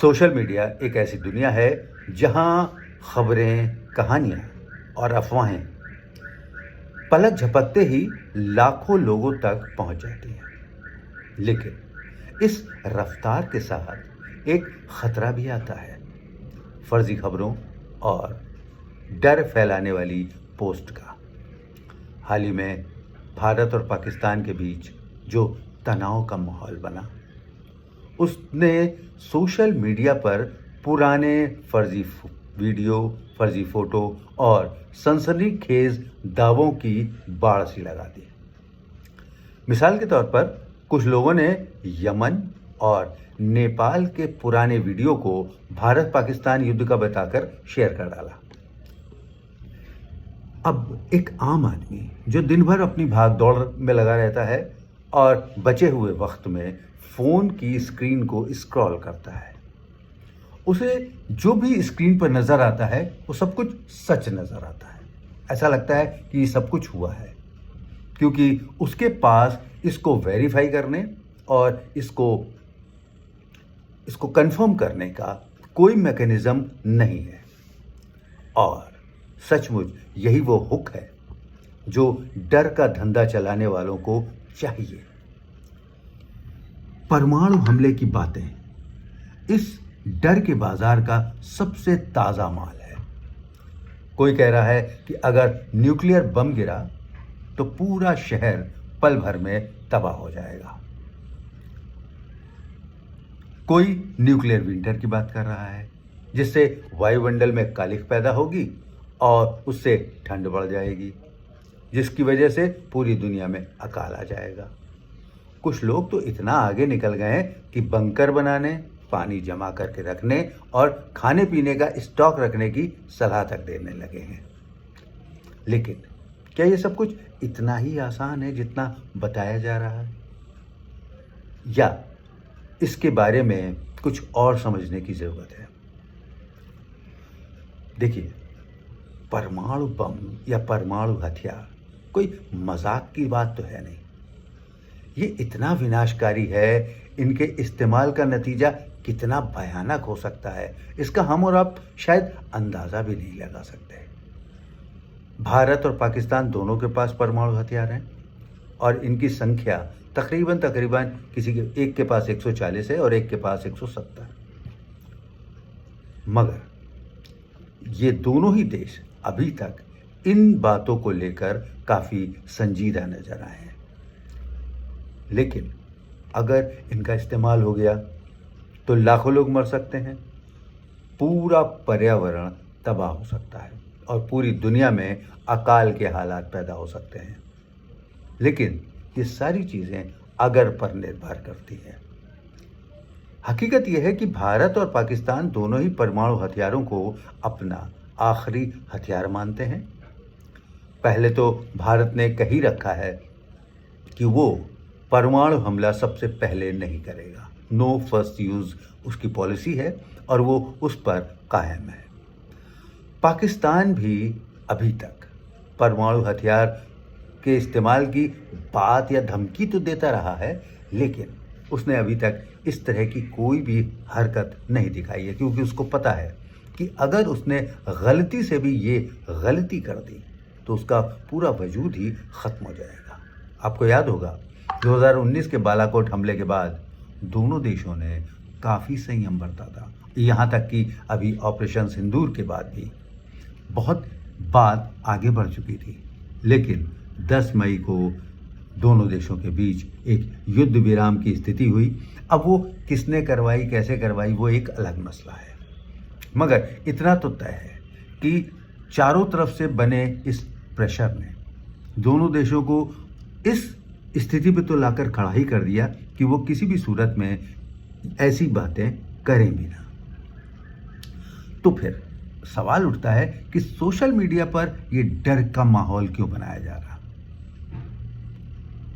Social media एक ऐसी दुनिया है जहां खबरें, कहानियां और अफवाहें पलक झपकते ही लाखों लोगों तक पहुंच जाती हैं। लेकिन इस रफ्तार के साथ एक खतरा भी आता है, फर्जी खबरों और डर फैलाने वाली पोस्ट का। हाल ही में भारत और पाकिस्तान के बीच जो तनाव का माहौल बना, उसने सोशल मीडिया पर पुराने फर्जी वीडियो, फर्जी फोटो और सनसनीखेज दावों की बाढ़ सी लगा दी। मिसाल के तौर पर कुछ लोगों ने यमन और नेपाल के पुराने वीडियो को भारत पाकिस्तान युद्ध का बताकर शेयर कर डाला। अब एक आम आदमी जो दिन भर अपनी भाग दौड़ में लगा रहता है और बचे हुए वक्त में फोन की स्क्रीन को स्क्रॉल करता है, उसे जो भी स्क्रीन पर नजर आता है वो सब कुछ सच नजर आता है। ऐसा लगता है कि ये सब कुछ हुआ है, क्योंकि उसके पास इसको वेरीफाई करने और इसको कंफर्म करने का कोई मैकेनिज्म नहीं है। और सचमुच यही वो हुक है जो डर का धंधा चलाने वालों को चाहिए। परमाणु हमले की बातें इस डर के बाजार का सबसे ताजा माल है। कोई कह रहा है कि अगर न्यूक्लियर बम गिरा तो पूरा शहर पल भर में तबाह हो जाएगा। कोई न्यूक्लियर विंटर की बात कर रहा है, जिससे वायुमंडल में कालिख पैदा होगी और उससे ठंड बढ़ जाएगी, जिसकी वजह से पूरी दुनिया में अकाल आ जाएगा। कुछ लोग तो इतना आगे निकल गए हैं कि बंकर बनाने, पानी जमा करके रखने और खाने पीने का स्टॉक रखने की सलाह तक देने लगे हैं। लेकिन क्या ये सब कुछ इतना ही आसान है जितना बताया जा रहा है, या इसके बारे में कुछ और समझने की जरूरत है? देखिए, परमाणु बम या परमाणु हथियार कोई मजाक की बात तो है नहीं। ये इतना विनाशकारी है, इनके इस्तेमाल का नतीजा कितना भयानक हो सकता है, इसका हम और आप शायद अंदाजा भी नहीं लगा सकते। भारत और पाकिस्तान दोनों के पास परमाणु हथियार हैं और इनकी संख्या तकरीबन किसी के एक के पास 140 है और एक के पास 170। मगर ये दोनों ही देश अभी तक इन बातों को लेकर काफी संजीदा नजर आए हैं। लेकिन अगर इनका इस्तेमाल हो गया तो लाखों लोग मर सकते हैं, पूरा पर्यावरण तबाह हो सकता है और पूरी दुनिया में अकाल के हालात पैदा हो सकते हैं। लेकिन ये सारी चीजें अगर पर निर्भर करती हैं। हकीकत यह है कि भारत और पाकिस्तान दोनों ही परमाणु हथियारों को अपना आखिरी हथियार मानते हैं। पहले तो भारत ने कही रखा है कि वो परमाणु हमला सबसे पहले नहीं करेगा। नो फर्स्ट यूज उसकी पॉलिसी है और वो उस पर कायम है। पाकिस्तान भी अभी तक परमाणु हथियार के इस्तेमाल की बात या धमकी तो देता रहा है, लेकिन उसने अभी तक इस तरह की कोई भी हरकत नहीं दिखाई है, क्योंकि उसको पता है कि अगर उसने गलती से भी ये गलती कर दी तो उसका पूरा वजूद ही खत्म हो जाएगा। आपको याद होगा 2019 के बालाकोट हमले के बाद दोनों देशों ने काफ़ी संयम बरता था। यहाँ तक कि अभी ऑपरेशन सिंदूर के बाद भी बहुत बात आगे बढ़ चुकी थी। लेकिन 10 मई को दोनों देशों के बीच एक युद्ध विराम की स्थिति हुई। अब वो किसने करवाई, कैसे करवाई, वो एक अलग मसला है। मगर इतना तो तय है कि चारों तरफ से बने इस प्रेशर ने दोनों देशों को इस स्थिति पे तो लाकर खड़ा ही कर दिया कि वो किसी भी सूरत में ऐसी बातें करें भी ना। तो फिर सवाल उठता है कि सोशल मीडिया पर ये डर का माहौल क्यों बनाया जा रहा?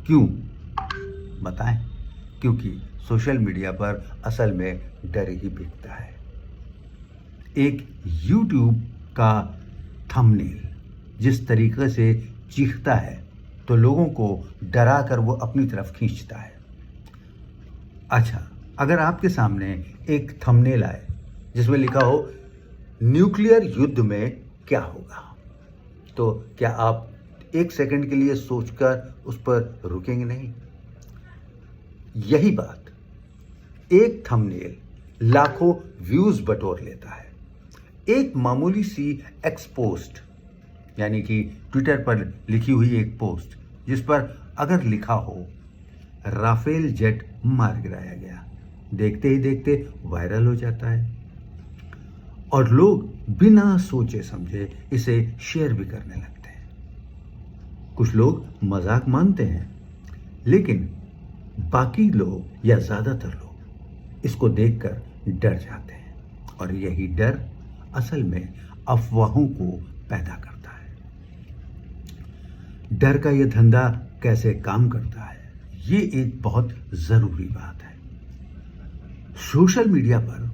क्यों बताएं? क्योंकि सोशल मीडिया पर असल में डर ही बिकता है। एक YouTube का थंबनेल जिस तरीके से चीखता है तो लोगों को डरा कर वो अपनी तरफ खींचता है। अच्छा, अगर आपके सामने एक थंबनेल आए जिसमें लिखा हो न्यूक्लियर युद्ध में क्या होगा, तो क्या आप एक सेकंड के लिए सोचकर उस पर रुकेंगे नहीं? यही बात, एक थंबनेल लाखों व्यूज बटोर लेता है। एक मामूली सी एक्स पोस्ट, यानी कि ट्विटर पर लिखी हुई एक पोस्ट, जिस पर अगर लिखा हो राफेल जेट मार गिराया गया, देखते ही देखते वायरल हो जाता है और लोग बिना सोचे समझे इसे शेयर भी करने लगते हैं। कुछ लोग मजाक मानते हैं, लेकिन बाकी लोग या ज्यादातर लोग इसको देखकर डर जाते हैं और यही डर असल में अफवाहों को पैदा करता है। डर का यह धंधा कैसे काम करता है, ये एक बहुत जरूरी बात है। सोशल मीडिया पर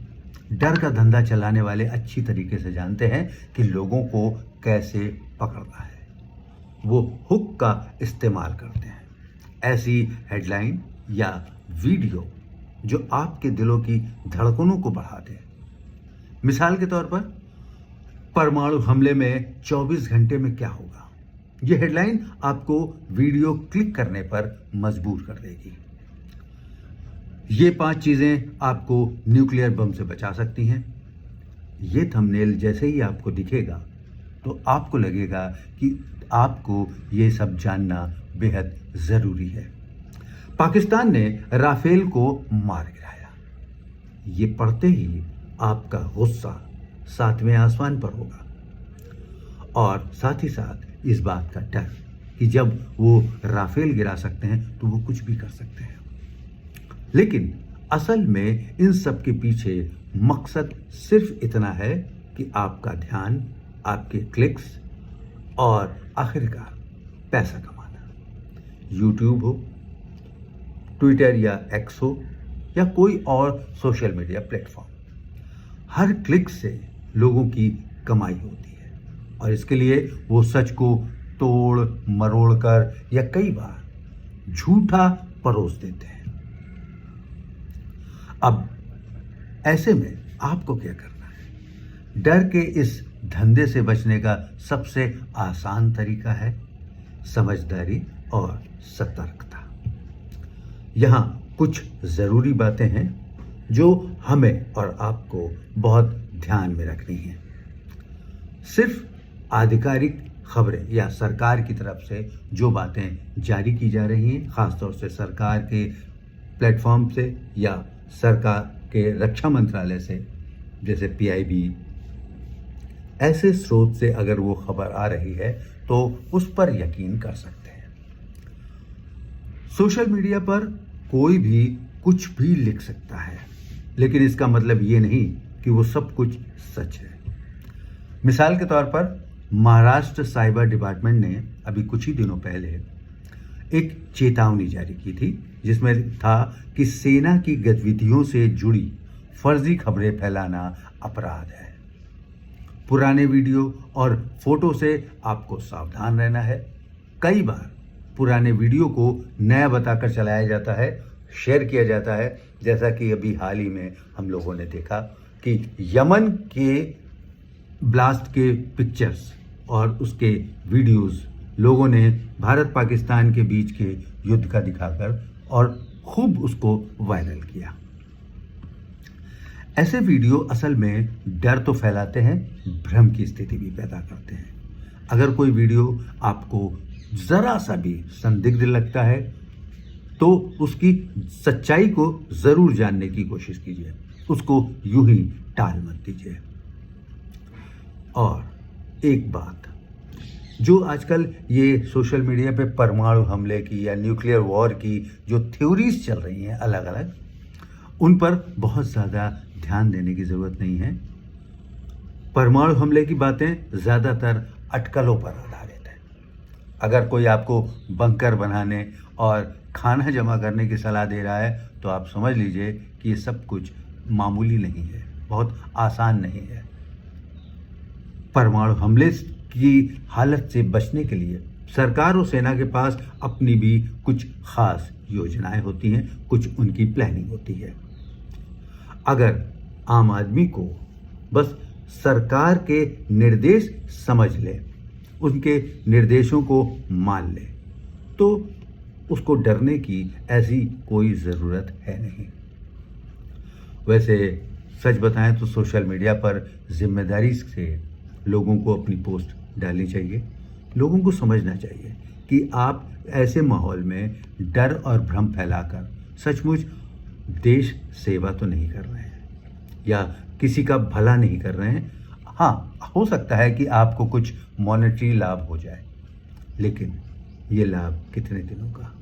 डर का धंधा चलाने वाले अच्छी तरीके से जानते हैं कि लोगों को कैसे पकड़ना है। वो हुक का इस्तेमाल करते हैं, ऐसी हेडलाइन या वीडियो जो आपके दिलों की धड़कनों को बढ़ा दे। मिसाल के तौर पर, परमाणु हमले में 24 घंटे में क्या होगा, यह हेडलाइन आपको वीडियो क्लिक करने पर मजबूर कर देगी। ये 5 चीजें आपको न्यूक्लियर बम से बचा सकती हैं। ये थंबनेल जैसे ही आपको दिखेगा तो आपको लगेगा कि आपको ये सब जानना बेहद जरूरी है। पाकिस्तान ने राफेल को मार गिराया। ये पढ़ते ही आपका गुस्सा 7वें आसमान पर होगा और साथ ही साथ इस बात का डर कि जब वो राफेल गिरा सकते हैं तो वो कुछ भी कर सकते हैं। लेकिन असल में इन सब के पीछे मकसद सिर्फ इतना है कि आपका ध्यान, आपके क्लिक्स और आखिरकार पैसा कमाना। यूट्यूब हो, ट्विटर या एक्स हो या कोई और सोशल मीडिया प्लेटफॉर्म, हर क्लिक से लोगों की कमाई होती है और इसके लिए वो सच को तोड़ मरोड़ कर या कई बार झूठा परोस देते हैं। अब ऐसे में आपको क्या करना है? डर के इस धंधे से बचने का सबसे आसान तरीका है समझदारी और सतर्कता। यहाँ कुछ जरूरी बातें हैं जो हमें और आपको बहुत ध्यान में रखनी है। सिर्फ आधिकारिक खबरें या सरकार की तरफ से जो बातें जारी की जा रही हैं, खासतौर से सरकार के प्लेटफॉर्म से या सरकार के रक्षा मंत्रालय से, जैसे PIB, ऐसे स्रोत से अगर वो खबर आ रही है तो उस पर यकीन कर सकते हैं। सोशल मीडिया पर कोई भी कुछ भी लिख सकता है, लेकिन इसका मतलब ये नहीं कि वो सब कुछ सच है। मिसाल के तौर पर, महाराष्ट्र साइबर डिपार्टमेंट ने अभी कुछ ही दिनों पहले एक चेतावनी जारी की थी जिसमें था कि सेना की गतिविधियों से जुड़ी फर्जी खबरें फैलाना अपराध है। पुराने वीडियो और फोटो से आपको सावधान रहना है। कई बार पुराने वीडियो को नया बताकर चलाया जाता है, शेयर किया जाता है, जैसा कि अभी हाल ही में हम लोगों ने देखा कि यमन के ब्लास्ट के पिक्चर्स और उसके वीडियोस लोगों ने भारत पाकिस्तान के बीच के युद्ध का दिखाकर और खूब उसको वायरल किया। ऐसे वीडियो असल में डर तो फैलाते हैं, भ्रम की स्थिति भी पैदा करते हैं। अगर कोई वीडियो आपको जरा सा भी संदिग्ध लगता है तो उसकी सच्चाई को जरूर जानने की कोशिश कीजिए, उसको यूं ही टाल मत दीजिए। और एक बात, जो आजकल ये सोशल मीडिया पे परमाणु हमले की या न्यूक्लियर वॉर की जो थ्योरीज चल रही हैं अलग अलग, उन पर बहुत ज़्यादा ध्यान देने की ज़रूरत नहीं है। परमाणु हमले की बातें ज़्यादातर अटकलों पर आधारित है। अगर कोई आपको बंकर बनाने और खाना जमा करने की सलाह दे रहा है तो आप समझ लीजिए कि ये सब कुछ मामूली नहीं है, बहुत आसान नहीं है। परमाणु हमले की हालत से बचने के लिए सरकार और सेना के पास अपनी भी कुछ खास योजनाएं होती हैं, कुछ उनकी प्लानिंग होती है। अगर आम आदमी को बस सरकार के निर्देश समझ ले, उनके निर्देशों को मान ले, तो उसको डरने की ऐसी कोई ज़रूरत है नहीं। वैसे सच बताएं तो सोशल मीडिया पर जिम्मेदारी से लोगों को अपनी पोस्ट डालनी चाहिए। लोगों को समझना चाहिए कि आप ऐसे माहौल में डर और भ्रम फैलाकर सचमुच देश सेवा तो नहीं कर रहे हैं या किसी का भला नहीं कर रहे हैं। हाँ, हो सकता है कि आपको कुछ मॉनेटरी लाभ हो जाए, लेकिन ये लाभ कितने दिनों का।